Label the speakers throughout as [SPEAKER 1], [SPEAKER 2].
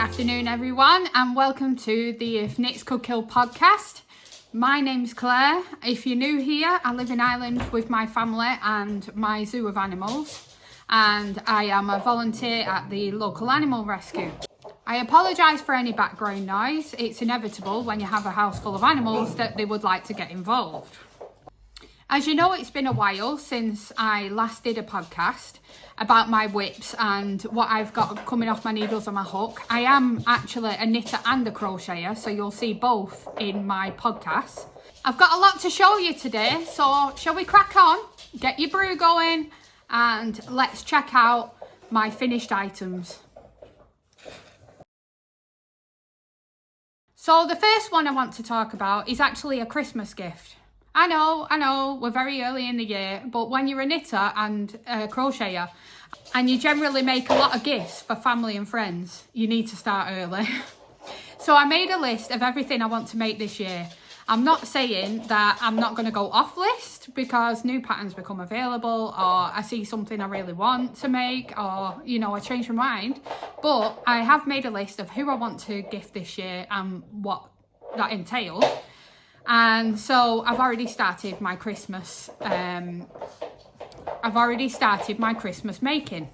[SPEAKER 1] afternoon everyone, and welcome to the If Knits Could Kill podcast. My name's Claire. If you're new here, I live in Ireland with my family and my zoo of animals, and I am a volunteer at the local animal rescue. I apologise for any background noise. It's inevitable when you have a house full of animals that they would like to get involved. As you know, it's been a while since I last did a podcast about my whips and what I've got coming off my needles on my hook. I am actually a knitter and a crocheter, so you'll see both in my podcast. I've got a lot to show you today, so shall we crack on? Get your brew going and let's check out my finished items. So the first one I want to talk about is actually a Christmas gift. I know, we're very early in the year, but when you're a knitter and a crocheter, and you generally make a lot of gifts for family and friends, you need to start early. So I made a list of everything I want to make this year. I'm not saying that I'm not going to go off list because new patterns become available, or I see something I really want to make, or, you know, I change my mind. But I have made a list of who I want to gift this year and what that entails. And so I've already started my Christmas. Making.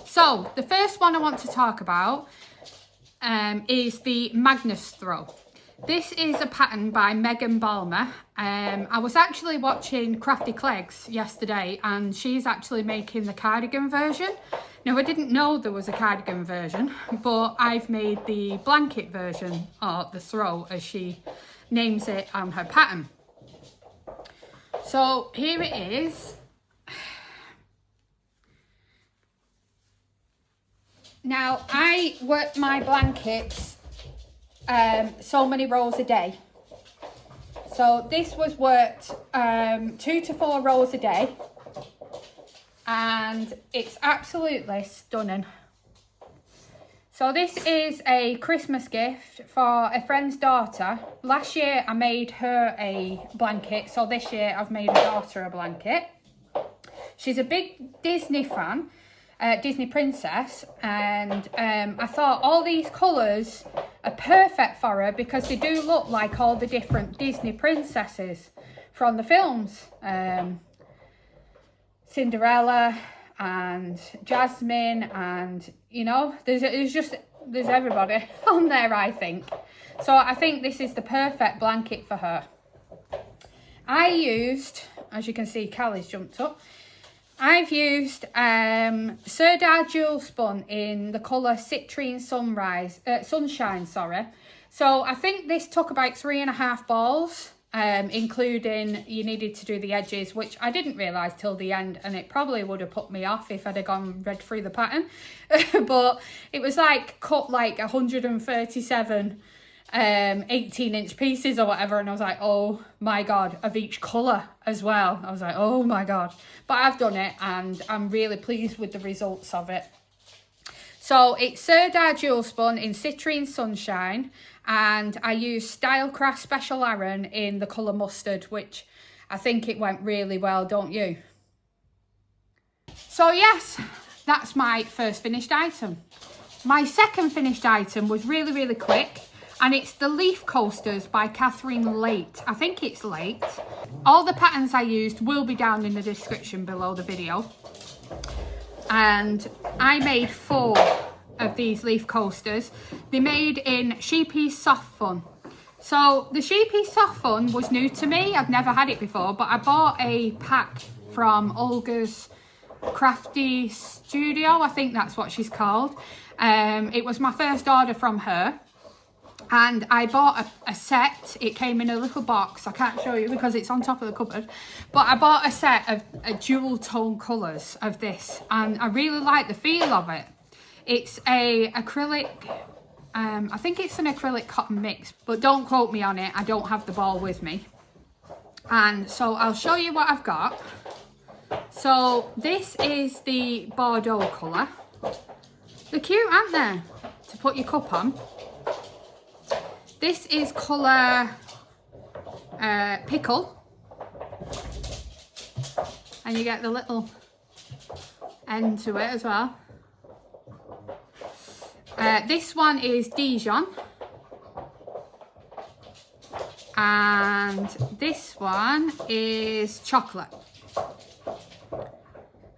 [SPEAKER 1] So the first one I want to talk about is the Magnus throw. This is a pattern by Megan Balmer. I was actually watching Crafty Clegs yesterday, and she's actually making the cardigan version. Now, I didn't know there was a cardigan version, but I've made the blanket version, or the throw as she names it on her pattern. So here it is. Now, I work my blankets so many rows a day. So this was worked 2 to 4 rows a day, and it's absolutely stunning. So this is a Christmas gift for a friend's daughter. Last year I made her a blanket, so this year I've made her daughter a blanket. She's a big Disney fan, Disney princess, and I thought all these colours are perfect for her because they do look like all the different Disney princesses from the films. Cinderella and Jasmine, and you know, there's everybody on there, I think. So I think this is the perfect blanket for her. I used, as you can see, Callie's jumped up. I've used Serdar Jewel Spun in the colour Citrine Sunshine, sorry. So I think this took about 3.5 balls, including you needed to do the edges, which I didn't realise till the end, and it probably would have put me off if I'd have read through the pattern. But it was like cut like 137 18-inch pieces or whatever, and I was like, oh my god, of each colour as well. I was like, oh my god. But I've done it and I'm really pleased with the results of it. So it's Serdar Jewel Spun in Citrine Sunshine, and I used Stylecraft Special Iron in the colour Mustard, which I think it went really well, don't you? So yes, that's my first finished item. My second finished item was really quick, and it's the Leaf Coasters by Catherine Late. I think it's Late. All the patterns I used will be down in the description below the video. And I made 4 of these leaf coasters. They made in Sheepy's Soft Fun. So the Sheepy's Soft Fun was new to me. I've never had it before, but I bought a pack from Olga's Crafty Studio. I think that's what she's called. It was my first order from her. And I bought a set. It came in a little box. I can't show you because it's on top of the cupboard. But I bought a set of dual tone colours of this. And I really like the feel of it. It's a acrylic, I think it's an acrylic cotton mix. But don't quote me on it. I don't have the ball with me. And so I'll show you what I've got. So this is the Bordeaux colour. They're cute, aren't they? To put your cup on. This is colour Pickle, and you get the little end to it as well. This one is Dijon. And this one is chocolate.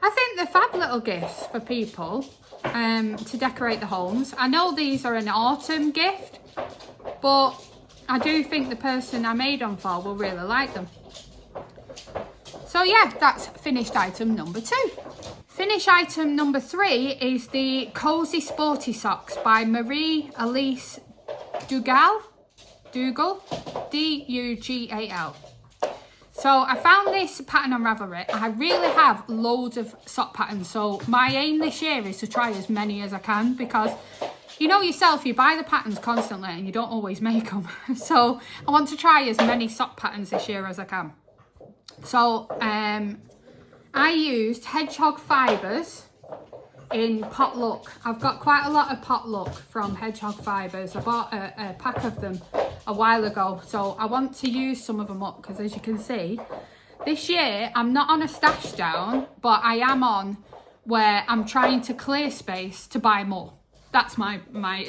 [SPEAKER 1] I think they're fab little gifts for people to decorate the homes. I know these are an autumn gift, but I do think the person I made them for will really like them. So yeah, that's finished item number 2. Finished item number 3 is the Cozy Sporty Socks by Marie-Elise Dougal, D-U-G-A-L. So I found this pattern on Ravelry. I really have loads of sock patterns, so my aim this year is to try as many as I can, because you know yourself, you buy the patterns constantly and you don't always make them. So I want to try as many sock patterns this year as I can. So I used hedgehog fibres in Potluck. I've got quite a lot of Potluck from hedgehog fibres. I bought a pack of them a while ago, so I want to use some of them up, because as you can see, this year I'm not on a stash down, but I am on where I'm trying to clear space to buy more. That's my my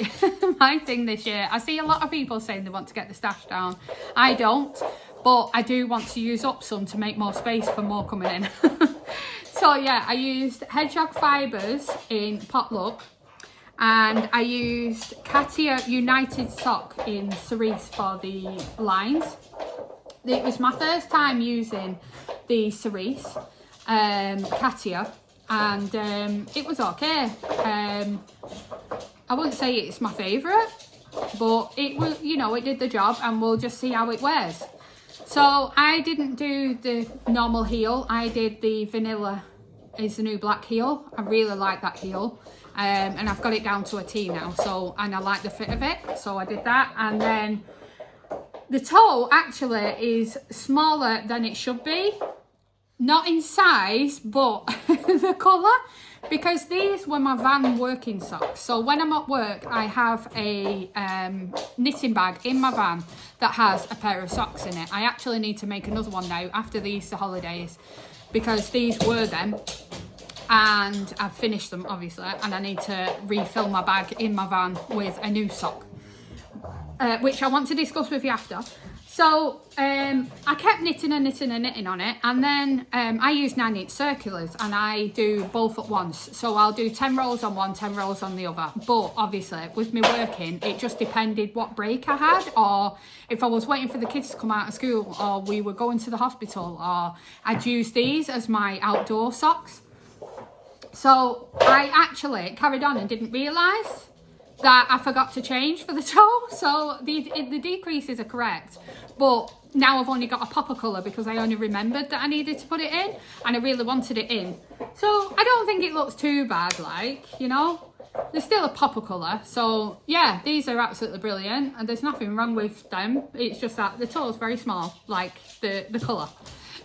[SPEAKER 1] thing this year. I see a lot of people saying they want to get the stash down. I don't, but I do want to use up some to make more space for more coming in. So yeah, I used hedgehog fibres in Potluck, and I used Katia United Sock in cerise for the lines. It was my first time using the cerise Katia, and it was okay. I wouldn't say it's my favourite, but it was, you know, it did the job, and we'll just see how it wears. So I didn't do the normal heel. I did the vanilla is the new black heel. I really like that heel. And I've got it down to a T now. So, and I like the fit of it. So I did that. And then the toe actually is smaller than it should be. Not in size, but the colour. Because these were my van working socks. So when I'm at work, I have a knitting bag in my van that has a pair of socks in it. I actually need to make another one now after the Easter holidays, because these were them. And I've finished them, obviously. And I need to refill my bag in my van with a new sock, which I want to discuss with you after. So I kept knitting and knitting and knitting on it, and then I use 9-inch circulars, and I do both at once. So I'll do 10 rows on one, 10 rows on the other. But obviously with me working, it just depended what break I had, or if I was waiting for the kids to come out of school, or we were going to the hospital, or I'd use these as my outdoor socks. So I actually carried on and didn't realise that I forgot to change for the toe. So the decreases are correct, but now I've only got a popper colour because I only remembered that I needed to put it in, and I really wanted it in. So I don't think it looks too bad, like, you know, there's still a popper colour. So yeah, these are absolutely brilliant, and there's nothing wrong with them. It's just that the toe is very small, like the colour.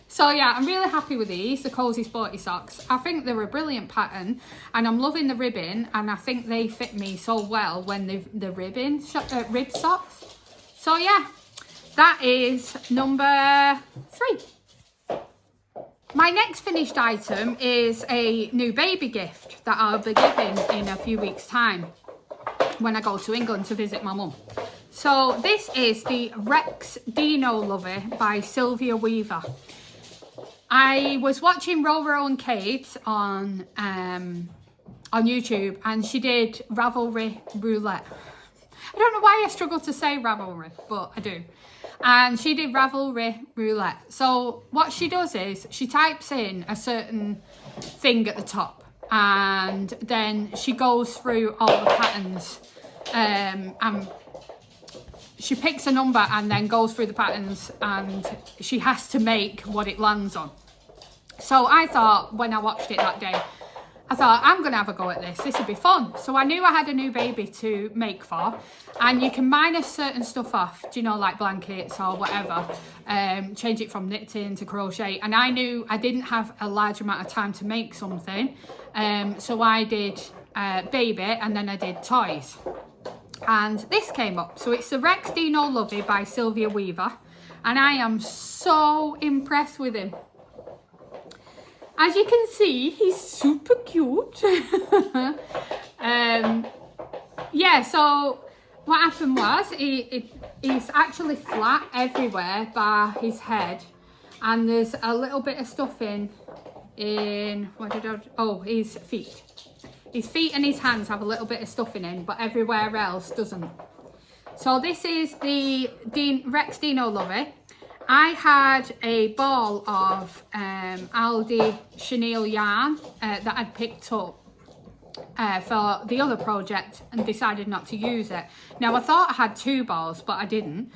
[SPEAKER 1] So yeah, I'm really happy with these, the Cozy Sporty Socks. I think they're a brilliant pattern, and I'm loving the ribbing, and I think they fit me so well when the rib socks. So yeah, that is number 3. My next finished item is a new baby gift that I'll be giving in a few weeks' time when I go to England to visit my mum. So this is the Rex Dino Lovey by Sylvia Weaver. I was watching Roro and Kate on YouTube, and she did Ravelry Roulette. I don't know why I struggle to say Ravelry, but I do. And she did Ravelry Roulette. So what she does is she types in a certain thing at the top, and then she goes through all the patterns, and she picks a number and then goes through the patterns, and she has to make what it lands on. So I thought, when I watched it that day, I thought, I'm going to have a go at this. This would be fun. So I knew I had a new baby to make for, and you can minus certain stuff off, do you know, like blankets or whatever, change it from knitting to crochet. And I knew I didn't have a large amount of time to make something. So I did baby, and then I did toys. And this came up. So it's the Rex Dino Lovey by Sylvia Weaver, and I am so impressed with him. As you can see, he's super cute. yeah, so what happened was he's actually flat everywhere by his head, and there's a little bit of stuffing in, his feet. His feet and his hands have a little bit of stuffing in, but everywhere else doesn't. So this is the Rex Dino Lovey. I had a ball of Aldi chenille yarn that I'd picked up for the other project and decided not to use it. Now I thought I had 2 balls, but I didn't.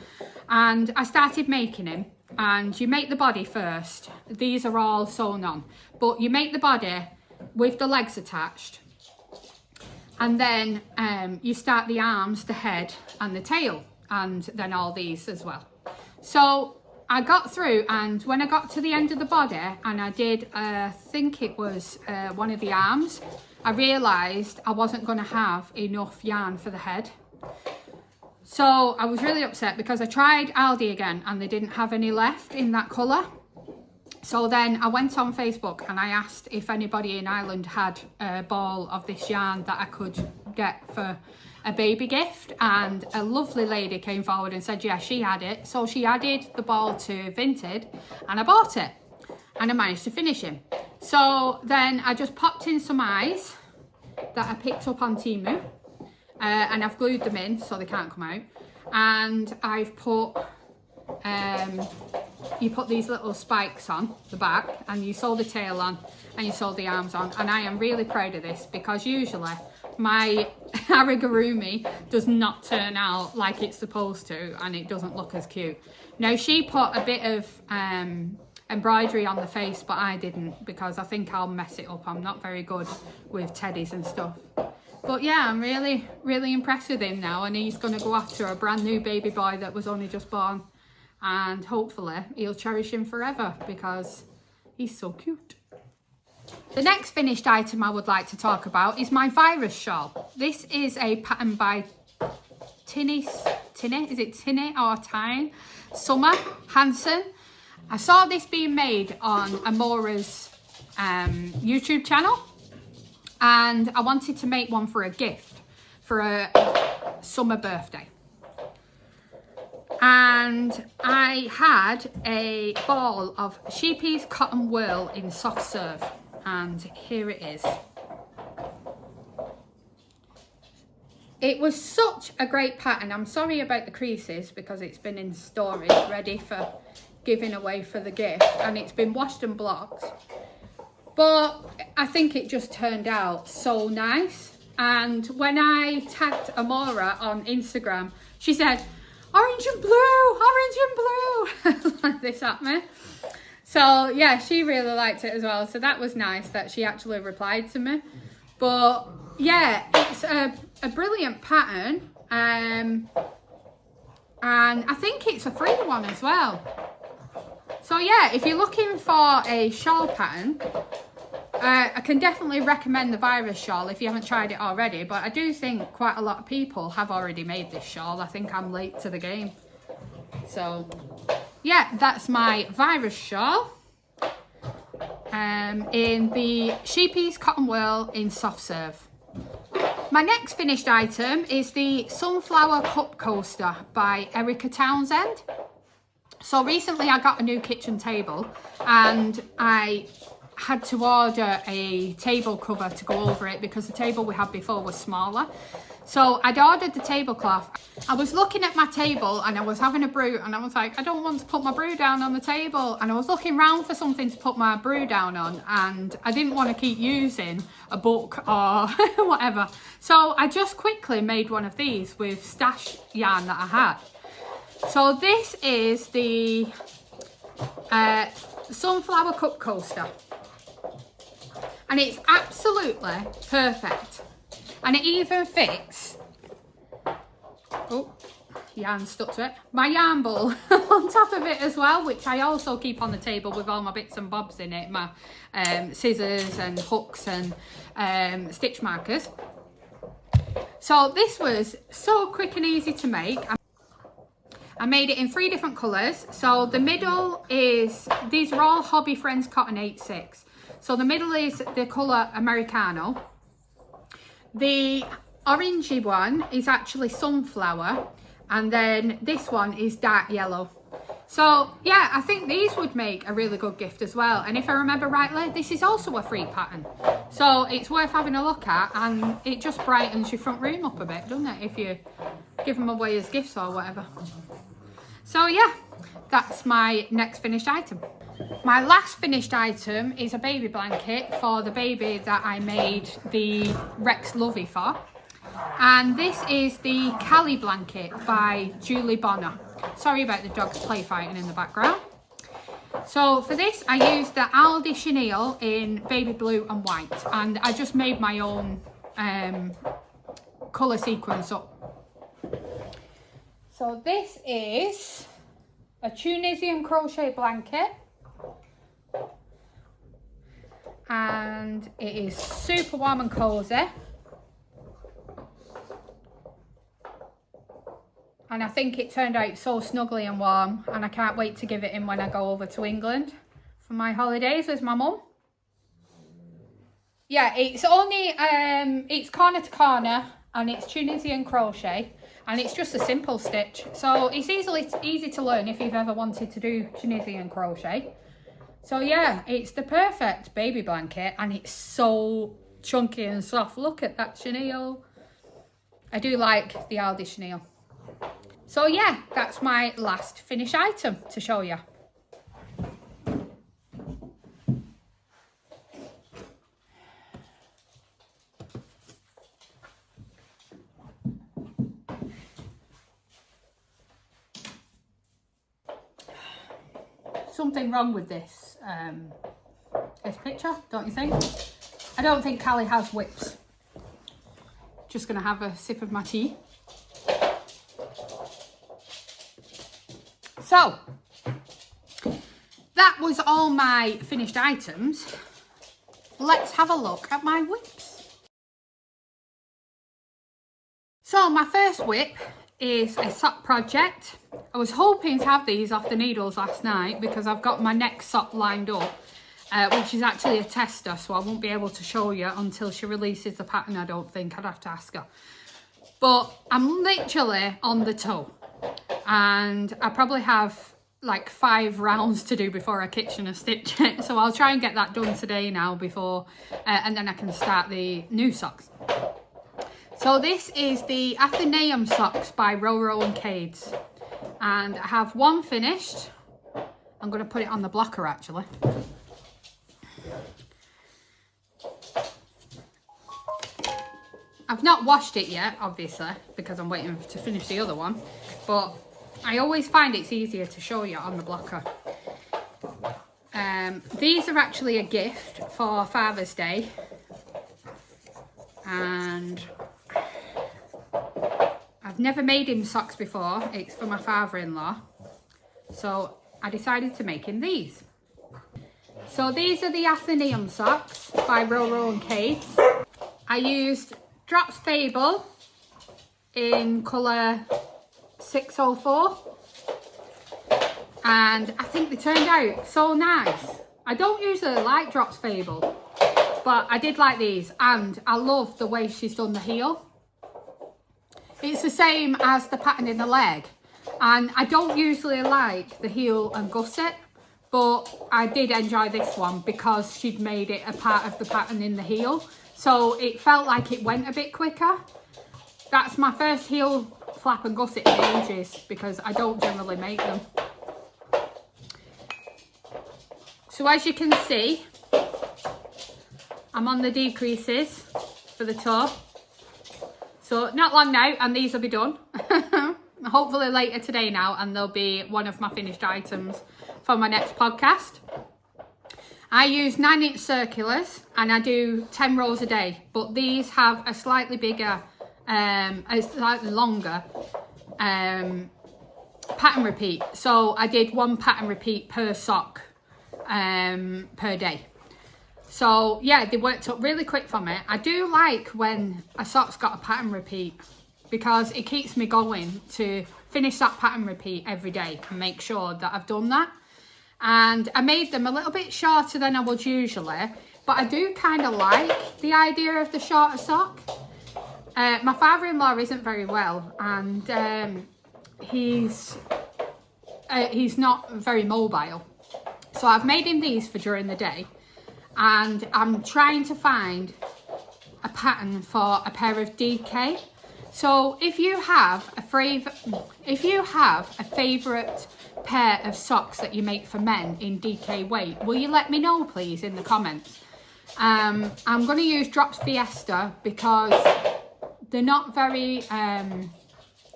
[SPEAKER 1] And I started making him, and you make the body first. These are all sewn on, but you make the body with the legs attached. And then you start the arms, the head and the tail, and then all these as well. So I got through, and when I got to the end of the body and I did, I think it was one of the arms, I realised I wasn't going to have enough yarn for the head. So I was really upset because I tried Aldi again and they didn't have any left in that colour. So then I went on Facebook and I asked if anybody in Ireland had a ball of this yarn that I could get for a baby gift, and a lovely lady came forward and said yeah, she had it. So she added the ball to Vinted and I bought it, and I managed to finish him. So then I just popped in some eyes that I picked up on Temu, and I've glued them in so they can't come out, and I've put you put these little spikes on the back, and you sew the tail on, and you sew the arms on. And I am really proud of this because usually my amigurumi does not turn out like it's supposed to, and it doesn't look as cute. Now she put a bit of embroidery on the face, but I didn't because I think I'll mess it up. I'm not very good with teddies and stuff. But yeah, I'm really impressed with him now, and he's going to go after a brand new baby boy that was only just born. And hopefully he'll cherish him forever because he's so cute. The next finished item I would like to talk about is my virus shawl. This is a pattern by Tinny, is it Tinny or Tyne? Summer Hansen. I saw this being made on Amora's YouTube channel, and I wanted to make one for a gift for a summer birthday. And I had a ball of Sheepy's cotton wool in soft serve, and here it is. It was such a great pattern. I'm sorry about the creases because it's been in storage ready for giving away for the gift, and it's been washed and blocked, but I think it just turned out so nice. And when I tagged Amora on Instagram, she said orange and blue, like this at me. So yeah, she really liked it as well, so that was nice that she actually replied to me. But yeah, it's a brilliant pattern, and I think it's a free one as well. So yeah, if you're looking for a shawl pattern, I can definitely recommend the virus shawl if you haven't tried it already, but I do think quite a lot of people have already made this shawl. I think I'm late to the game. So yeah, that's my virus shawl in the Sheepy's cotton wool in soft serve. My next finished item is the Sunflower Cup Coaster by Erica Townsend. So recently I got a new kitchen table, and I had to order a table cover to go over it because the table we had before was smaller. So I'd ordered the tablecloth. I was looking at my table and I was having a brew, and I was like, I don't want to put my brew down on the table. And I was looking around for something to put my brew down on, and I didn't want to keep using a book or whatever. So I just quickly made one of these with stash yarn that I had. So this is the Sunflower Cup Coaster, and it's absolutely perfect, and it even fits, oh, yarn stuck to it, my yarn ball on top of it as well, which I also keep on the table with all my bits and bobs in it, my scissors and hooks and stitch markers. So this was so quick and easy to make. I made it in 3 different colours. So the middle is, these are all Hobby Friends Cotton 86. So the middle is the colour Americano. The orangey one is actually sunflower, and then this one is dark yellow. So yeah, I think these would make a really good gift as well. And if I remember rightly, this is also a free pattern, so it's worth having a look at, and it just brightens your front room up a bit, doesn't it, if you give them away as gifts or whatever. So yeah, that's my next finished item. My last finished item is a baby blanket for the baby that I made the Rex Lovey for. And this is the Cali blanket by Julie Bonner. Sorry about the dogs play fighting in the background. So for this, I used the Aldi chenille in baby blue and white, and I just made my own colour sequence up. So this is a Tunisian crochet blanket, and it is super warm and cozy. And I think it turned out so snuggly and warm, and I can't wait to give it in when I go over to England for my holidays with my mum. Yeah, it's only, it's corner to corner, and it's Tunisian crochet, and it's just a simple stitch. So it's easy to learn if you've ever wanted to do Tunisian crochet. So yeah, it's the perfect baby blanket, and it's so chunky and soft. Look at that chenille. I do like the Aldi chenille. So yeah, that's my last finished item to show you. Something wrong with this picture, don't you think? I don't think Callie has whips. Just gonna have a sip of my tea. So, that was all my finished items. Let's have a look at my whips. So, my first whip is a sock project. I was hoping to have these off the needles last night because I've got my next sock lined up, which is actually a tester, so I won't be able to show you until she releases the pattern, I don't think. I'd have to ask her. But I'm literally on the toe. And I probably have like 5 rounds to do before I kitchen and stitch it, so I'll try and get that done today now before and then I can start the new socks. So this is the Athenaeum socks by Roro and Cades, and I have one finished. I'm going to put it on the blocker actually. I've not washed it yet, obviously, because I'm waiting to finish the other one, but I always find it's easier to show you on the blocker. These are actually a gift for Father's Day, and I've never made him socks before. It's for my father-in-law, so I decided to make him these. So these are the Athenaeum socks by Roro and Kate. I used Drops Fable in colour 604, and I think they turned out so nice. I don't usually like Drops Fable, but I did like these, and I love the way she's done the heel. It's the same as the pattern in the leg, and I don't usually like the heel and gusset, but I did enjoy this one because she'd made it a part of the pattern in the heel, so it felt like it went a bit quicker. That's my first heel flap and gusset in ages because I don't generally make them. So as you can see, I'm on the decreases for the toe. So not long now and these will be done. Hopefully later today now, and they'll be one of my finished items for my next podcast. I use 9-inch circulars and I do 10 rows a day, but these have a slightly bigger, a slightly longer pattern repeat. So I did 1 pattern repeat per sock per day. So yeah, they worked up really quick for me. I do like when a sock's got a pattern repeat because it keeps me going to finish that pattern repeat every day and make sure that I've done that. And I made them a little bit shorter than I would usually, but I do kind of like the idea of the shorter sock. My father-in-law isn't very well, and he's not very mobile. So I've made him these for during the day, and I'm trying to find a pattern for a pair of DK. So if you have a favourite pair of socks that you make for men in DK weight, will you let me know please in the comments? I'm going to use Drops Fiesta because they're not very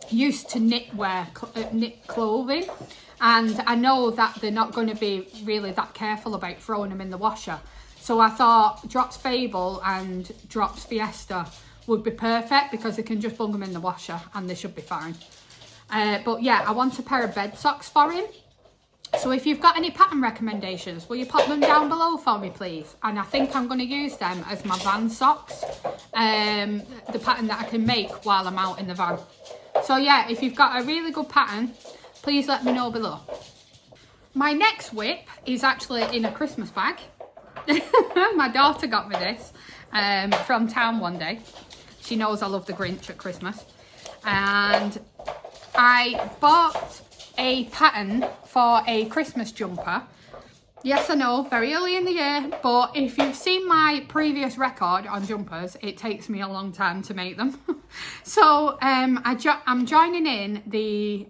[SPEAKER 1] used to knit clothing, and I know that they're not going to be really that careful about throwing them in the washer. So I thought Drops Fable and Drops Fiesta would be perfect because they can just bung them in the washer and they should be fine. But yeah, I want a pair of bed socks for him. So if you've got any pattern recommendations, will you pop them down below for me please? And I think I'm going to use them as my van socks, the pattern that I can make while I'm out in the van. So yeah, if you've got a really good pattern, please let me know below. My next whip is actually in a Christmas bag. My daughter got me this from town one day. She knows I love the Grinch at Christmas. And I bought a pattern for a Christmas jumper. Yes, I know, very early in the year, but if you've seen my previous record on jumpers, it takes me a long time to make them. So I'm joining in the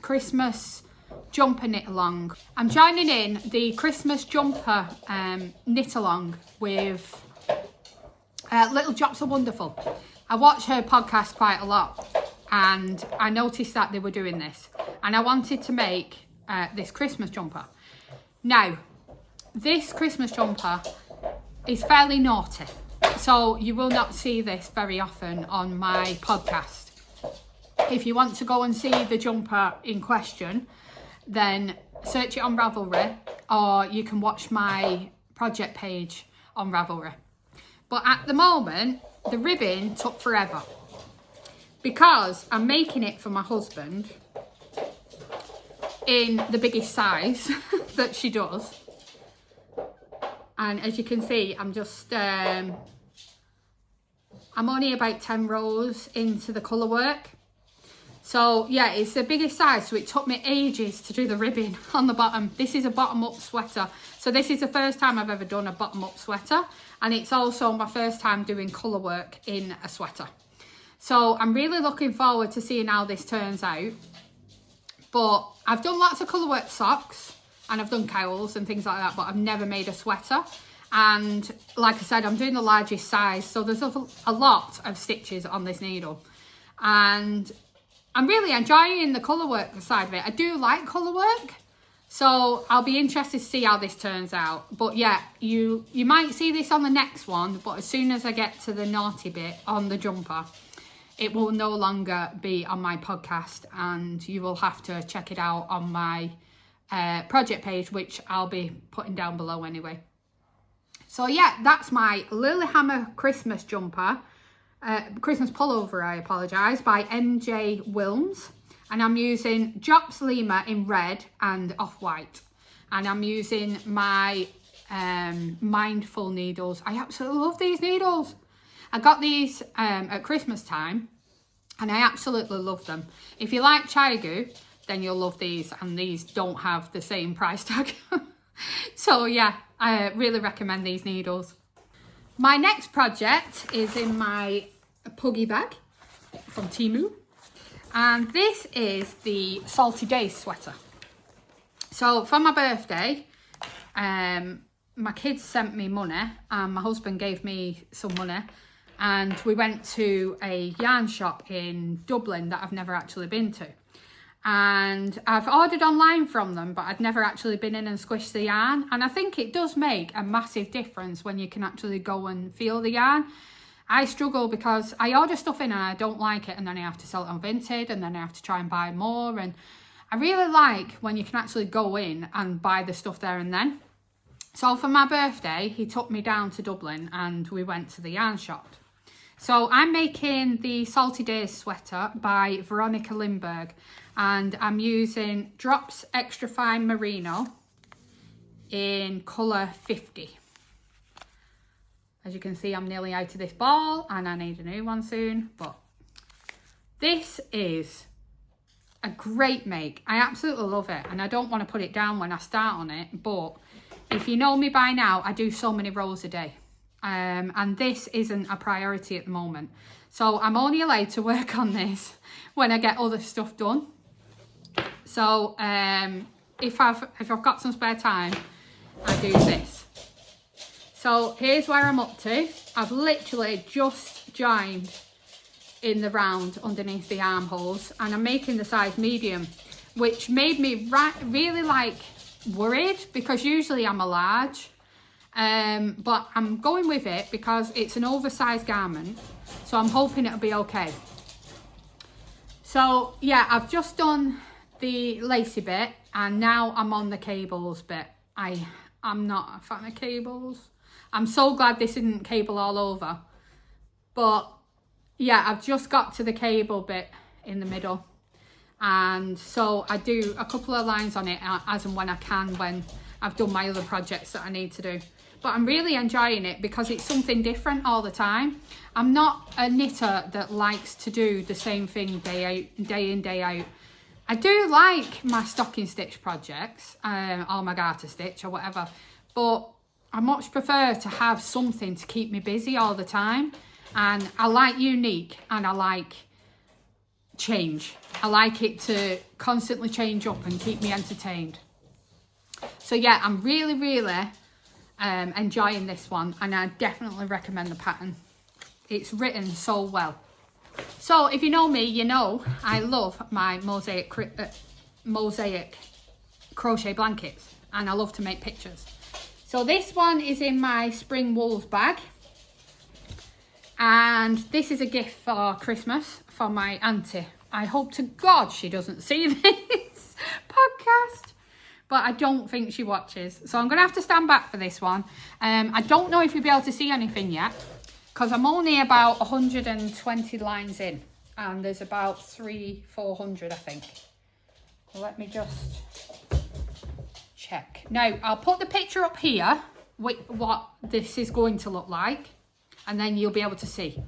[SPEAKER 1] Christmas jumper knit along. I'm joining in the Christmas jumper knit along with Little Drops Are Wonderful. I watch her podcast quite a lot, and I noticed that they were doing this, and I wanted to make this Christmas jumper. Now, this Christmas jumper is fairly naughty, so you will not see this very often on my podcast. If you want to go and see the jumper in question, then search it on Ravelry, or you can watch my project page on Ravelry. But at the moment, the ribbon took forever because I'm making it for my husband in the biggest size that she does. And as you can see, I'm just I'm only about 10 rows into the colour work. So yeah, it's the biggest size, so it took me ages to do the ribbon on the bottom. This is a bottom-up sweater. So this is the first time I've ever done a bottom-up sweater, and it's also my first time doing colour work in a sweater. So I'm really looking forward to seeing how this turns out. But I've done lots of colour work socks, and I've done cowls and things like that, but I've never made a sweater. And like I said, I'm doing the largest size, so there's a lot of stitches on this needle. And I'm really enjoying the colour work side of it. I do like colour work, so I'll be interested to see how this turns out. But yeah, you might see this on the next one, but as soon as I get to the naughty bit on the jumper, it will no longer be on my podcast, and you will have to check it out on my project page, which I'll be putting down below anyway. So yeah, that's my Lilyhammer Christmas jumper. Christmas pullover, I apologise, by MJ Wilms, and I'm using Drops Lima in red and off-white, and I'm using my Mindful needles. I absolutely love these needles. I got these at Christmas time, and I absolutely love them. If you like Chiagu, then you'll love these, and these don't have the same price tag. So yeah, I really recommend these needles. My next project is in my Puggy bag from Temu, and this is the Salty Days sweater. So for my birthday, my kids sent me money, and my husband gave me some money, and we went to a yarn shop in Dublin that I've never actually been to. And I've ordered online from them, but I'd never actually been in and squished the yarn. And I think it does make a massive difference when you can actually go and feel the yarn. I struggle because I order stuff in and I don't like it, and then I have to sell it on Vinted, and then I have to try and buy more. And I really like when you can actually go in and buy the stuff there and then. So for my birthday, he took me down to Dublin and we went to the yarn shop. So I'm making the Salty Days sweater by Veronica Lindberg, and I'm using Drops Extra Fine Merino in colour 50. As you can see, I'm nearly out of this ball and I need a new one soon. But this is a great make. I absolutely love it. And I don't want to put it down when I start on it. But if you know me by now, I do so many rows a day. And this isn't a priority at the moment. So I'm only allowed to work on this when I get other stuff done. So if I've got some spare time, I do this. So here's where I'm up to. I've literally just joined in the round underneath the armholes, and I'm making the size medium, which made me really like worried, because usually I'm a large. But I'm going with it because it's an oversized garment, so I'm hoping it'll be okay. So yeah, I've just done the lacy bit and now I'm on the cables bit. I'm not a fan of cables. I'm so glad this isn't cable all over. But yeah, I've just got to the cable bit in the middle. And so I do a couple of lines on it as and when I can, when I've done my other projects that I need to do. But I'm really enjoying it because it's something different all the time. I'm not a knitter that likes to do the same thing day in, day out. I do like my stocking stitch projects, or my garter stitch or whatever, but I much prefer to have something to keep me busy all the time. And I like unique and I like change. I like it to constantly change up and keep me entertained. So yeah, I'm really enjoying this one, and I definitely recommend the pattern. It's written so well. So if you know me, you know I love my mosaic crochet blankets, and I love to make pictures. So this one is in my spring wools bag, and this is a gift for Christmas for my auntie. I hope to God she doesn't see this podcast, but I don't think she watches. So I'm going to have to stand back for this one. I don't know if you'll be able to see anything yet, because I'm only about 120 lines in, and there's about 300-400, I think. Let me just check. Now, I'll put the picture up here with what this is going to look like, and then you'll be able to see.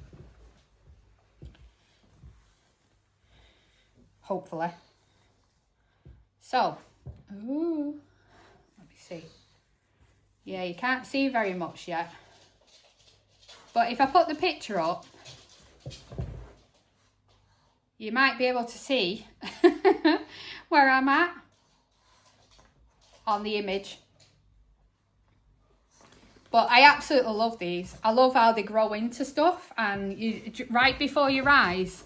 [SPEAKER 1] Hopefully. So, ooh, let me see. Yeah, you can't see very much yet. But if I put the picture up, you might be able to see where I'm at on the image. But I absolutely love these. I love how they grow into stuff, and you, right before your eyes,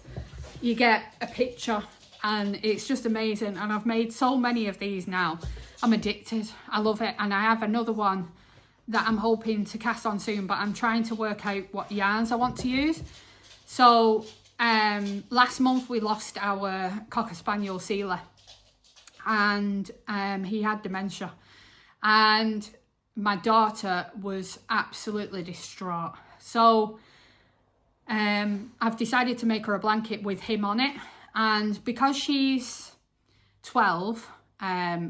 [SPEAKER 1] you get a picture, and it's just amazing. And I've made so many of these now. I'm addicted. I love it. And I have another one that I'm hoping to cast on soon, but I'm trying to work out what yarns I want to use. So last month we lost our Cocker Spaniel Sealer, and he had dementia, and my daughter was absolutely distraught. So I've decided to make her a blanket with him on it, and because she's 12,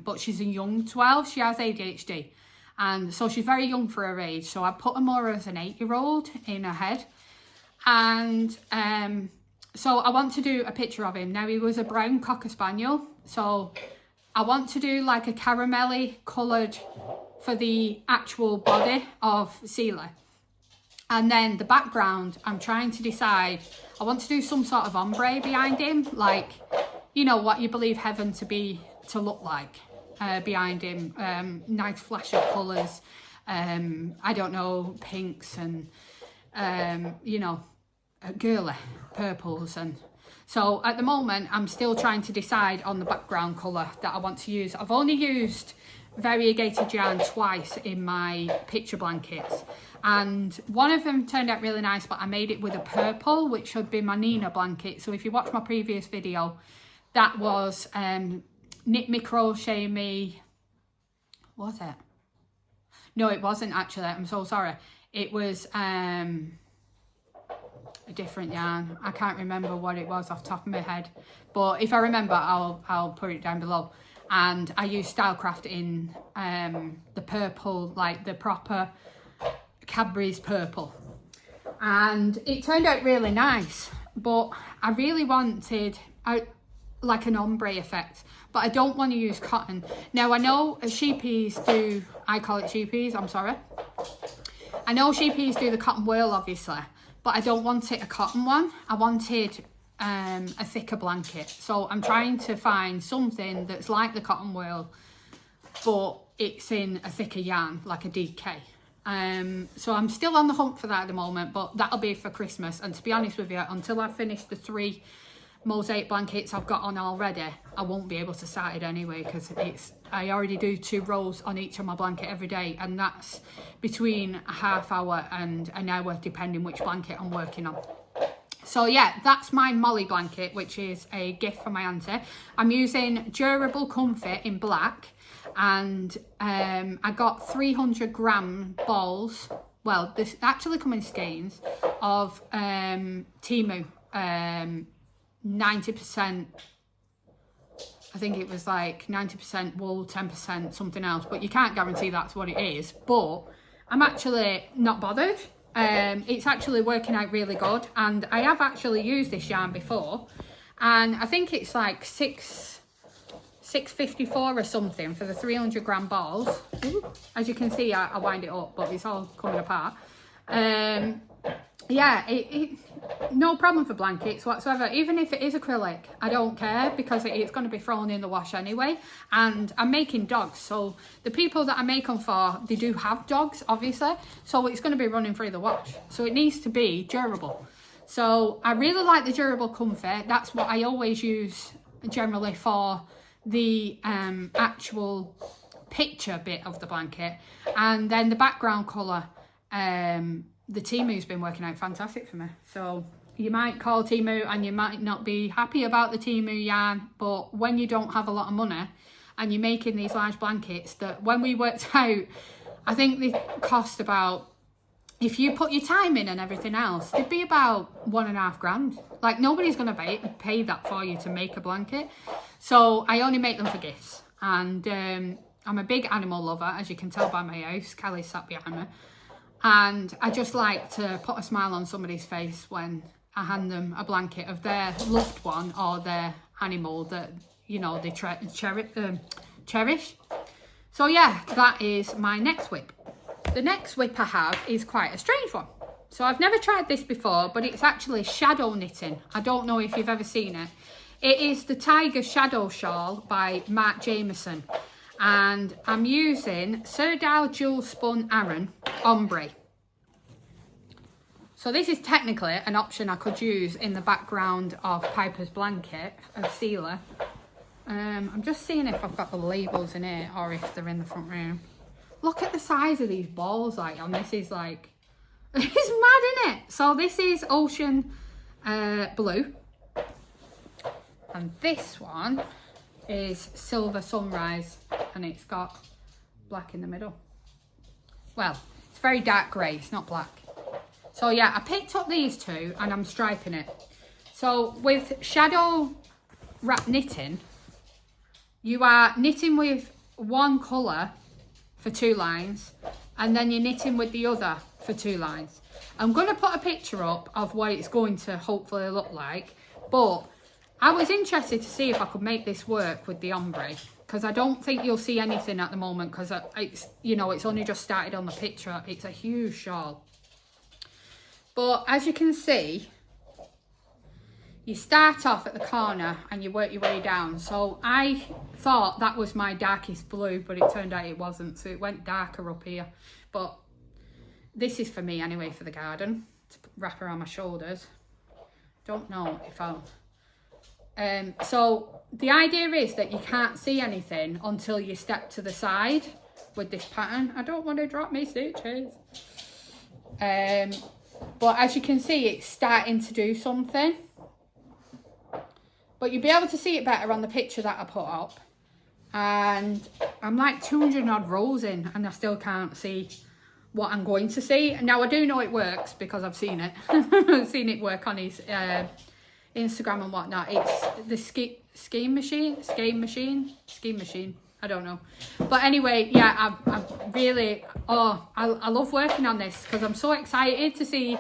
[SPEAKER 1] but she's a young 12, she has ADHD. And so she's very young for her age. So I put her more as an 8-year-old in her head. And so I want to do a picture of him. Now, he was a brown Cocker Spaniel. So I want to do like a caramelly coloured for the actual body of Sealer. And then the background, I'm trying to decide. I want to do some sort of ombre behind him. Like, you know, what you believe heaven to look like. Behind him, nice flash of colours, I don't know, pinks and, you know, girly purples. And so at the moment, I'm still trying to decide on the background colour that I want to use. I've only used variegated yarn twice in my picture blankets, and one of them turned out really nice, but I made it with a purple, which should be my Nina blanket. So if you watch my previous video, that was Knit Me, Crochet Me, was it? No, it wasn't actually, I'm so sorry. It was a different yarn. I can't remember what it was off the top of my head, but if I remember, I'll put it down below. And I used Stylecraft in the purple, like the proper Cadbury's purple. And it turned out really nice, but I really wanted like an ombre effect, but I don't want to use cotton. Now I know sheepies do, I call it sheepies, I'm sorry. I know sheepies do the cotton wool obviously, but I don't want it a cotton one. I wanted a thicker blanket. So I'm trying to find something that's like the cotton wool, but it's in a thicker yarn, like a DK. So I'm still on the hunt for that at the moment, but that'll be for Christmas. And to be honest with you, until I've finished the 3 mosaic blankets I've got on already, I won't be able to start it anyway, because I already do 2 rows on each of my blanket every day, and that's between a half hour and an hour depending which blanket I'm working on. So yeah, that's my Molly blanket, which is a gift from my auntie. I'm using Durable Comfort in black, and I got 300-gram balls. Well, this actually come in skeins of Temu, 90%. I think it was like 90% wool, 10% something else, but you can't guarantee that's what it is. But I'm actually not bothered. It's actually working out really good, and I have actually used this yarn before, and I think it's like $6.54 or something for the 300-gram balls. As you can see, I wind it up, but it's all coming apart. Yeah, no problem for blankets whatsoever. Even if it is acrylic, I don't care, because it's going to be thrown in the wash anyway. And I'm making dogs, so the people that I make them for, they do have dogs, obviously. So it's going to be running through the wash. So it needs to be durable. So I really like the Durable Comfort. That's what I always use generally for the actual picture bit of the blanket. And then the background colour, the Temu's been working out fantastic for me. So you might call Temu and you might not be happy about the Temu yarn, but when you don't have a lot of money and you're making these large blankets, that when we worked out, I think they cost about, if you put your time in and everything else, it'd be about $1.5 grand. Like, nobody's going to pay that for you to make a blanket. So I only make them for gifts. And I'm a big animal lover, as you can tell by my house. Kelly's sat behind me. And I just like to put a smile on somebody's face when I hand them a blanket of their loved one or their animal that, you know, they cherish. So yeah, that is my next whip. The next whip I have is quite a strange one. So I've never tried this before, but it's actually shadow knitting. I don't know if you've ever seen it. It is the Tiger Shadow Shawl by Mark Jameson. And I'm using Serdal Jewel Spun Aran Ombre. So this is technically an option I could use in the background of Piper's blanket of Sealer. I'm just seeing if I've got the labels in it or if they're in the front room. Look at the size of these balls, like, and this is like, it's mad, isn't it? So this is Ocean Blue. And this one is Silver Sunrise, and it's got black in the middle. Well, it's very dark grey, it's not black. So yeah, I picked up these 2 and I'm striping it. So with shadow wrap knitting, you are knitting with one colour for 2 lines, and then you're knitting with the other for 2 lines. I'm going to put a picture up of what it's going to hopefully look like, but I was interested to see if I could make this work with the ombre, because I don't think you'll see anything at the moment, because it's, you know, it's only just started on the picture. It's a huge shawl. But as you can see, you start off at the corner and you work your way down. So I thought that was my darkest blue, but it turned out it wasn't. So it went darker up here. But this is for me anyway, for the garden, to wrap around my shoulders. Don't know if I'll... so the idea is that you can't see anything until you step to the side with this pattern. I don't want to drop my stitches. But as you can see, it's starting to do something. But you'll be able to see it better on the picture that I put up. And I'm like 200 odd rows in and I still can't see what I'm going to see. Now I do know it works because I've seen it. I've seen it work on his Instagram and whatnot. It's the Scheme Machine. I don't know. But anyway, yeah, I really, I love working on this because I'm so excited to see,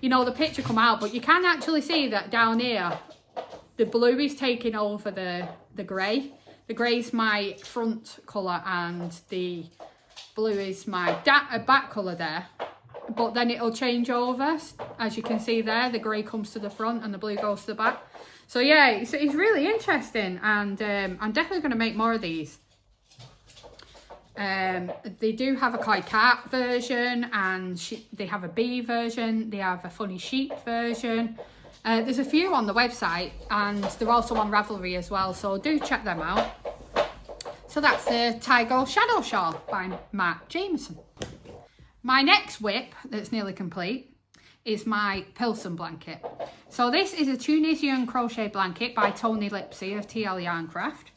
[SPEAKER 1] you know, the picture come out. But you can actually see that down here, the blue is taking over the grey. The grey is my front colour and the blue is my back colour there. But then it'll change over. As you can see there, the grey comes to the front and the blue goes to the back. So yeah, it's really interesting, and I'm definitely going to make more of these. They do have a koi cat version, and they have a bee version. They have a funny sheep version. There's a few on the website, and they're also on Ravelry as well, so do check them out. So that's the Tiger Shadow Shawl by Mark Jameson. My next whip that's nearly complete is my Pilsen blanket. So this is a Tunisian crochet blanket by Tony Lipsy of TL Yarncraft.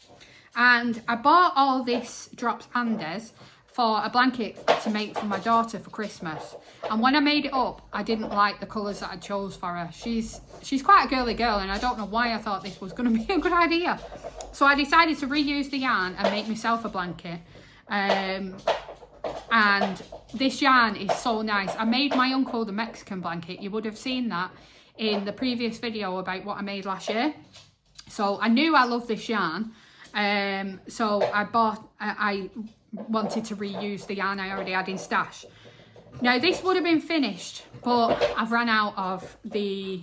[SPEAKER 1] And I bought all this Drops Andes for a blanket to make for my daughter for Christmas. And when I made it up, I didn't like the colours that I chose for her. She's quite a girly girl, and I don't know why I thought this was going to be a good idea. So I decided to reuse the yarn and make myself a blanket. And this yarn is so nice. I made my uncle the Mexican blanket. You would have seen that in the previous video about what I made last year. So I knew I loved this yarn. So I wanted to reuse the yarn I already had in stash. Now this would have been finished, but I've run out of the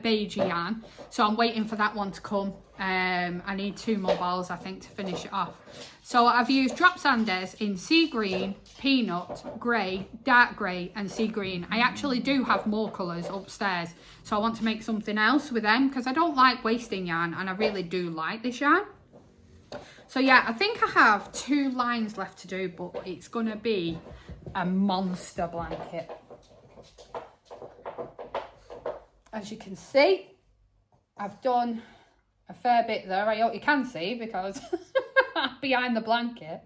[SPEAKER 1] beige yarn. So I'm waiting for that one to come. I need 2 more balls, I think, to finish it off. So I've used Drops Andes in sea green, peanut, grey, dark grey and sea green. I actually do have more colours upstairs, so I want to make something else with them because I don't like wasting yarn, and I really do like this yarn. So yeah, I think I have 2 lines left to do, but it's going to be a monster blanket. As you can see, I've done a fair bit there. I hope you can see because behind the blanket.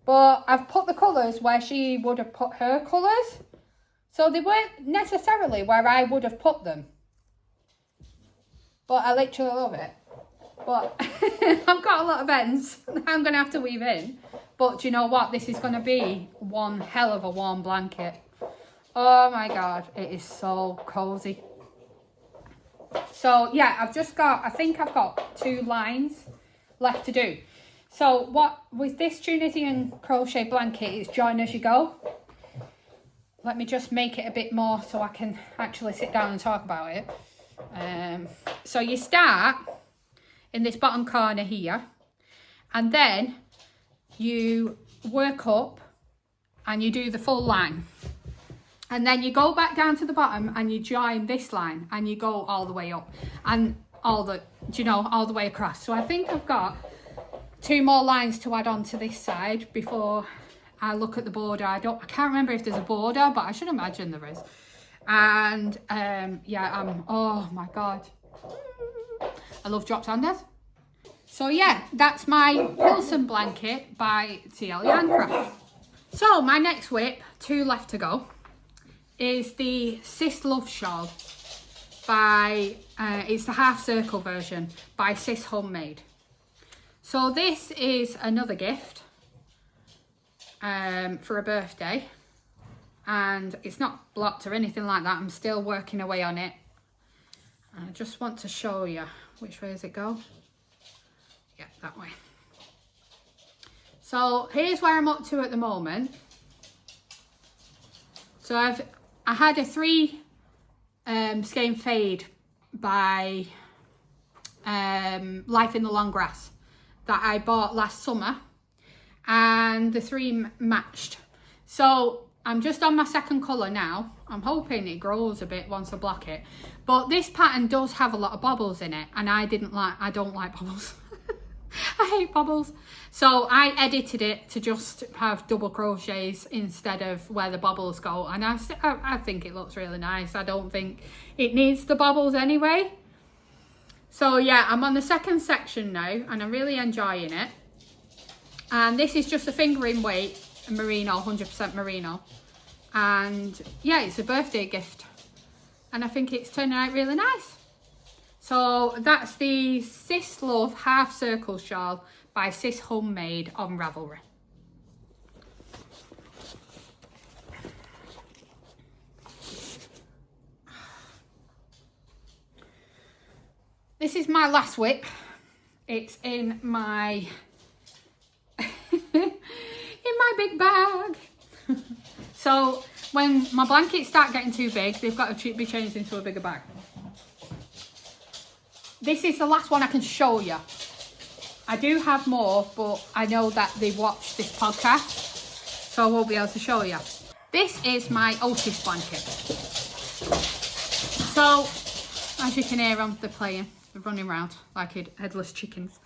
[SPEAKER 1] But I've put the colours where she would have put her colours. So they weren't necessarily where I would have put them. But I literally love it. But I've got a lot of ends I'm going to have to weave in. But you know what? This is going to be one hell of a warm blanket. Oh my God. It is so cosy. So yeah, I think I've got 2 lines left to do. So what with this Tunisian crochet blanket, it's join as you go. Let me just make it a bit more so I can actually sit down and talk about it. So you start in this bottom corner here, and then you work up and you do the full line. And then you go back down to the bottom and you join this line and you go all the way up and all the way across. So I think I've got 2 more lines to add on to this side before I look at the border. I can't remember if there's a border, but I should imagine there is. And yeah, oh my God. I love Drops Andes. So yeah, that's my Pilsen blanket by TL Yarncraft. So my next whip, 2 left to go, is the Sis Love Shawl by, it's the half circle version by Sis Homemade. So this is another gift for a birthday, and it's not blocked or anything like that. I'm still working away on it. I just want to show you, which way does it go? Yeah, that way. So here's where I'm up to at the moment. So I had a 3 skein fade by Life in the Long Grass that I bought last summer, and the 3 matched. So I'm just on my 2nd colour now. I'm hoping it grows a bit once I block it. But this pattern does have a lot of bobbles in it, and I don't like bobbles. I hate bobbles. So I edited it to just have double crochets instead of where the bobbles go, and I think it looks really nice. I don't think it needs the bobbles anyway. So yeah, I'm on the 2nd section now and I'm really enjoying it. And this is just a fingering weight merino, 100% merino. And yeah, it's a birthday gift and I think it's turning out really nice. So that's the Sis Love Half Circle Shawl by Sis Homemade on Ravelry. This is my last whip. It's in my big bag. So when my blankets start getting too big, they've got to be changed into a bigger bag. This is the last one I can show you. I do have more, but I know that they watch this podcast, so I won't be able to show you. This is my Otis blanket. So, as you can hear them, they're playing. They're running around like headless chickens.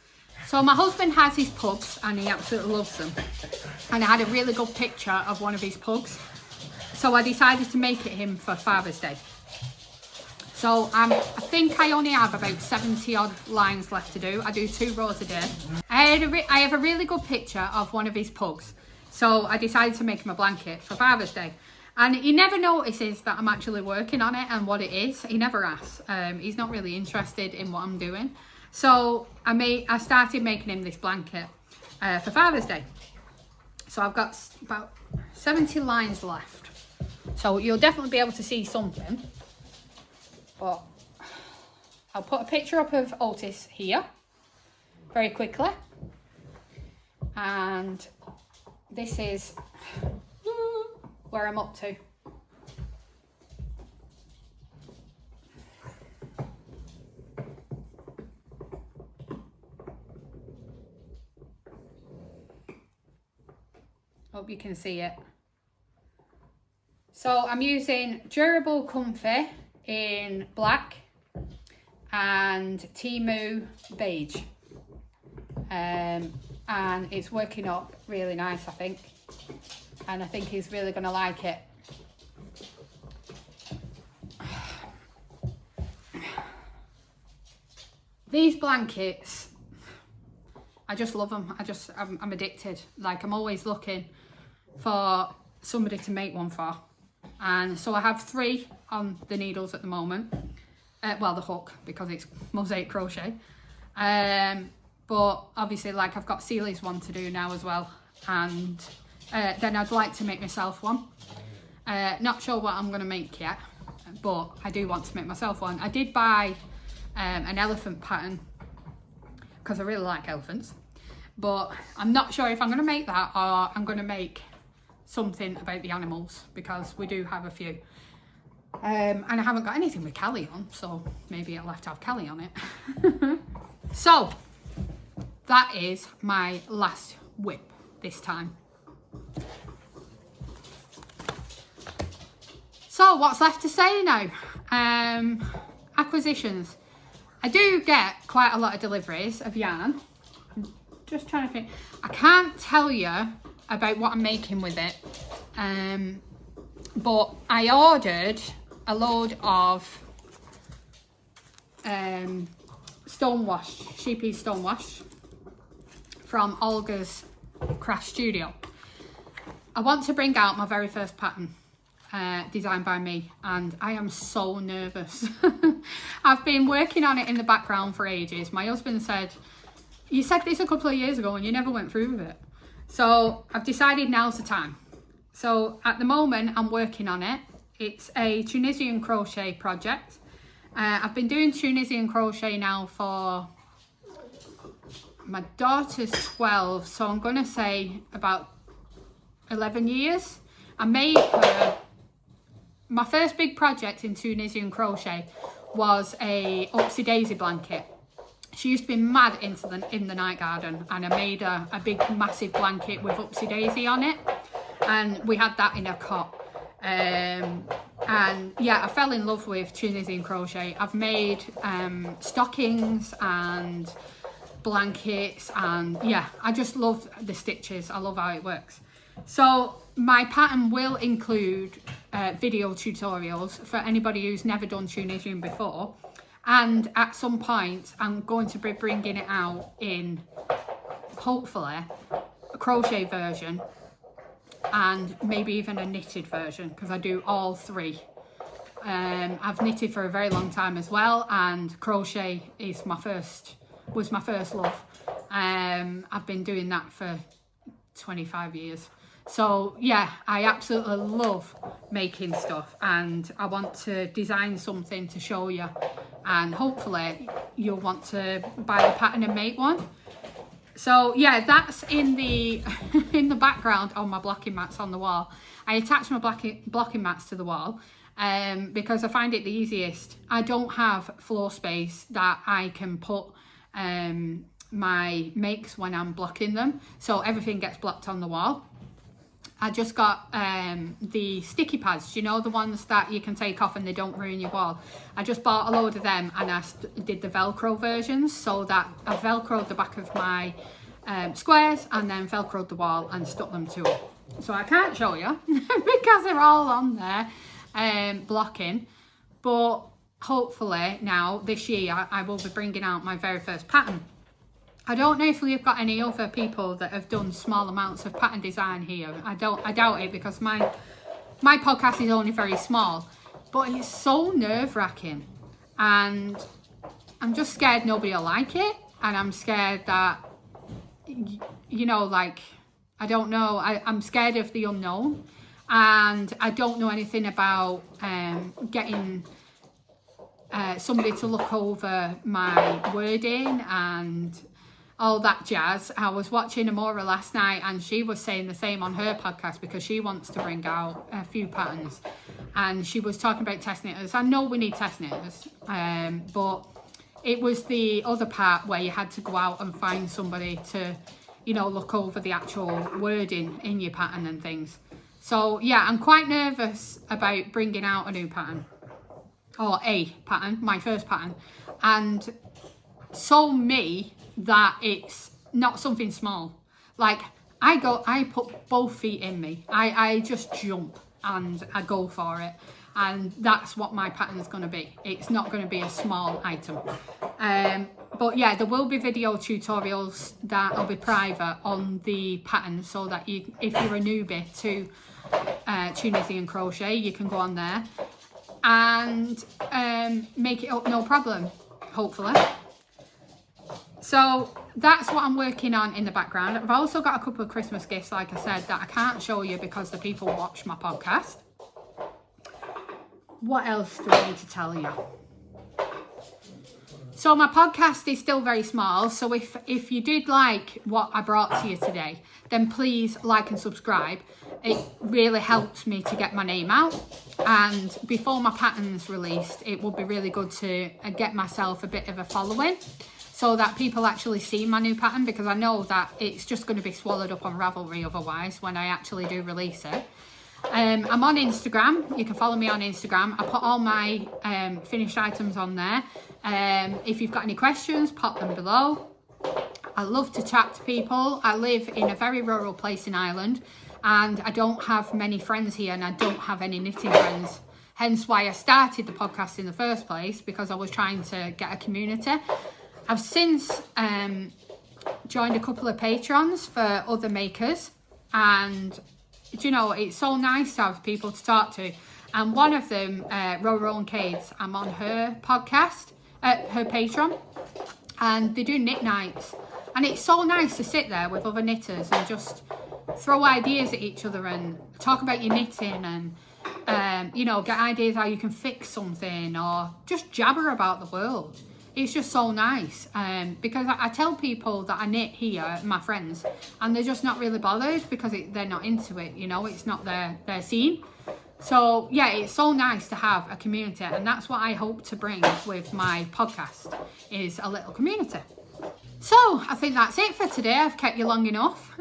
[SPEAKER 1] So my husband has his pugs and he absolutely loves them. And I had a really good picture of one of his pugs. So I decided to make it him for Father's Day. So I think I only have about 70 odd lines left to do. I do 2 rows a day. I have a really good picture of one of his pugs. So I decided to make him a blanket for Father's Day. And he never notices that I'm actually working on it and what it is. He never asks. He's not really interested in what I'm doing. So I started making him this blanket for Father's Day. So I've got about 70 lines left. So you'll definitely be able to see something. But I'll put a picture up of Otis here very quickly. And this is where I'm up to. Hope you can see it. So I'm using Durable Comfy in black and Timu beige. And it's working up really nice, I think. And I think he's really going to like it. These blankets, I just love them. I'm addicted. Like, I'm always looking for somebody to make one for. And so I have 3 on the needles at the moment. Well, the hook, because it's mosaic crochet. But obviously, like, I've got Celia's one to do now as well. And then I'd like to make myself one. Not sure what I'm going to make yet, but I do want to make myself one. I did buy an elephant pattern because I really like elephants, but I'm not sure if I'm going to make that or I'm going to make something about the animals, because we do have a few. And I haven't got anything with Callie on, so maybe I'll have to have Callie on it. So that is my last whip this time. So what's left to say now? Acquisitions. I do get quite a lot of deliveries of yarn. I'm just trying to think. I can't tell you about what I'm making with it, but I ordered a load of stonewash, sheepy stonewash from Olga's Craft Studio. I want to bring out my very first pattern designed by me, and I am so nervous. I've been working on it in the background for ages. My husband said, you said this a couple of years ago and you never went through with it. So I've decided now's the time. So at the moment I'm working on it. It's a Tunisian crochet project. I've been doing Tunisian crochet now for, my daughter's 12, so I'm going to say about 11 years. I made her, my first big project in Tunisian crochet was a Upsy Daisy blanket. She used to be mad in the night garden, and I made her a big massive blanket with Upsy Daisy on it, and we had that in a cot. And yeah, I fell in love with Tunisian crochet. I've made stockings and blankets, and yeah, I just love the stitches. I love how it works. So my pattern will include video tutorials for anybody who's never done Tunisian before, and at some point I'm going to be bringing it out in, hopefully, a crochet version and maybe even a knitted version, because I do all 3. I've knitted for a very long time as well, and crochet is was my first love. I've been doing that for 25 years. So yeah, I absolutely love making stuff, and I want to design something to show you, and hopefully you'll want to buy the pattern and make one. So yeah, that's in the in the background on my blocking mats on the wall. I attach my blocking mats to the wall because I find it the easiest. I don't have floor space that I can put my makes when I'm blocking them, so everything gets blocked on the wall. I just got the sticky pads, you know, the ones that you can take off and they don't ruin your wall. I just bought a load of them, and I did the Velcro versions, so that I Velcroed the back of my squares and then Velcroed the wall and stuck them to it. So I can't show you because they're all on there blocking, but hopefully now this year I will be bringing out my very first pattern. I don't know if we've got any other people that have done small amounts of pattern design here. I doubt it, because my podcast is only very small, but it's so nerve-wracking, and I'm just scared nobody will like it, and I'm scared that, you know, like, I don't know, I'm scared of the unknown, and I don't know anything about getting somebody to look over my wording and all that jazz. I was watching Amora last night, and she was saying the same on her podcast, because she wants to bring out a few patterns, and she was talking about test knitters. I know we need test knitters, but it was the other part where you had to go out and find somebody to, you know, look over the actual wording in your pattern and things. So yeah, I'm quite nervous about bringing out a new pattern, or a pattern, my first pattern, and so me that it's not something small. Like, I put both feet in me. I just jump and I go for it, and that's what my pattern is going to be. It's not going to be a small item. But yeah, there will be video tutorials that will be private on the pattern, so that you, if you're a newbie to knitting and crochet, you can go on there and make it up, no problem, hopefully. So that's what I'm working on in the background. I've also got a couple of Christmas gifts, like I said, that I can't show you because the people watch my podcast. What else do I need to tell you? So my podcast is still very small, so if you did like what I brought to you today, then please like and subscribe. It really helps me to get my name out, and before my pattern's released, it would be really good to get myself a bit of a following, so that people actually see my new pattern, because I know that it's just going to be swallowed up on Ravelry otherwise when I actually do release it. I'm on Instagram. You can follow me on Instagram. I put all my finished items on there. If you've got any questions, pop them below. I love to chat to people. I live in a very rural place in Ireland, and I don't have many friends here, and I don't have any knitting friends. Hence why I started the podcast in the first place, because I was trying to get a community. I've since joined a couple of patrons for other makers, and you know, it's so nice to have people to talk to. And one of them, Rowan Cades, I'm on her podcast, her Patreon, and they do knit nights, and it's so nice to sit there with other knitters and just throw ideas at each other and talk about your knitting, and you know, get ideas how you can fix something, or just jabber about the world. It's just so nice, because I tell people that I knit here, my friends, and they're just not really bothered because they're not into it, you know, it's not their scene. So yeah, it's so nice to have a community, and that's what I hope to bring with my podcast, is a little community. So I think that's it for today. I've kept you long enough.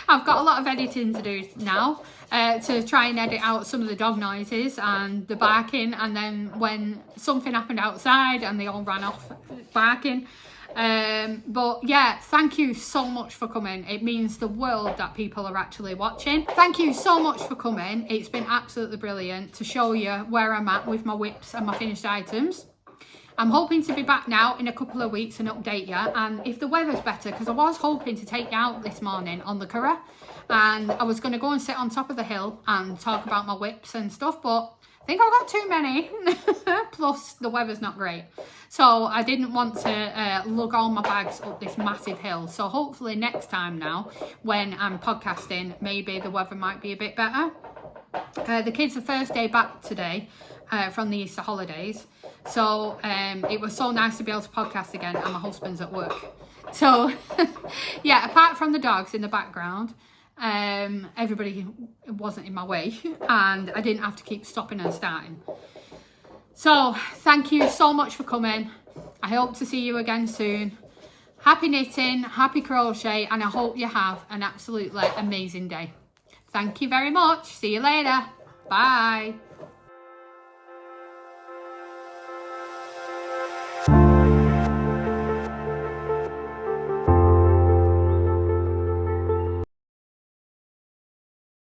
[SPEAKER 1] I've got a lot of editing to do now, to try and edit out some of the dog noises and the barking, and then when something happened outside and they all ran off barking. But yeah, thank you so much for coming. It means the world that people are actually watching. Thank you so much for coming. It's been absolutely brilliant to show you where I'm at with my whips and my finished items. I'm hoping to be back now in a couple of weeks and update you, and if the weather's better, because I was hoping to take you out this morning on the Curragh, and I was going to go and sit on top of the hill and talk about my whips and stuff, but think I've got too many. Plus the weather's not great. So I didn't want to lug all my bags up this massive hill. So hopefully next time now, when I'm podcasting, maybe the weather might be a bit better. The kids' are first day back today from the Easter holidays. So it was so nice to be able to podcast again, and my husband's at work. So yeah, apart from the dogs in the background, everybody wasn't in my way, and I didn't have to keep stopping and starting. So thank you so much for coming. I hope to see you again soon. Happy knitting, happy crochet, and I hope you have an absolutely amazing day. Thank you very much. See you later. Bye.